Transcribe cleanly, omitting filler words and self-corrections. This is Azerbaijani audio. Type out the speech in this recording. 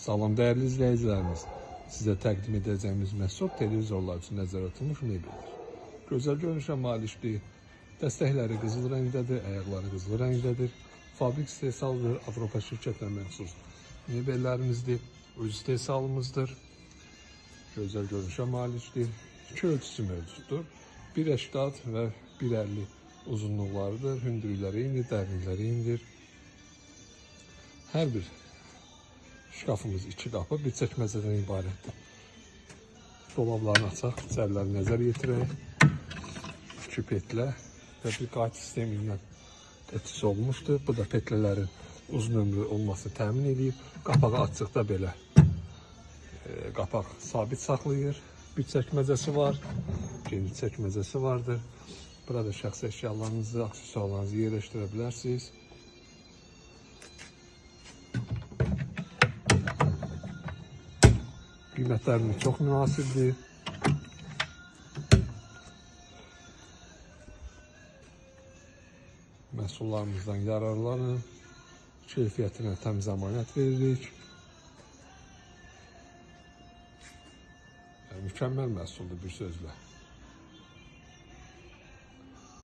Salam dəyərli izləyicilərimiz, sizə təqdim edəcəyimiz məhsul televizorlar üçün nəzərdə tutulmuş mebeldir. Gözəl görünüşə malikdir, dəstəkləri qızıl rəngdədir, ayaqları qızıl rəngdədir. Fabrik istehsalıdır, Avropa şirkətinə məxsus mebellərimizdir, öz istehsalımızdır. Gözəl görünüşə malikdir, 2 ölçüsü mövcuddur. 1.80 və 1.50 uzunluqlarıdır, hündürlükləri eynidir, dərinlikləri eynidir. Hər bir şkafımız 2 qapı, bir çəkməcədən ibarətdir. Dolablarını açaq, içəriləri nəzər yetirək. 2 petlə və bir qayıt sistemi ilə təchiz olmuşdur. Bu da petlələrin uzun ömrü olmasını təmin edir. Qapağı açıqda belə qapaq sabit saxlayır. Bir çəkməcəsi var, geniş çəkməcəsi vardır. Burada şəxsi əşyalarınızı, aksesuarlarınızı yerləşdirə bilərsiniz. Qiymətlərimiz çox münasibdir. Məhsullarımızdan yararlanın. Keyfiyyətinə təmiz əmanət veririk. Mükəmməl məhsuldur bir sözlə.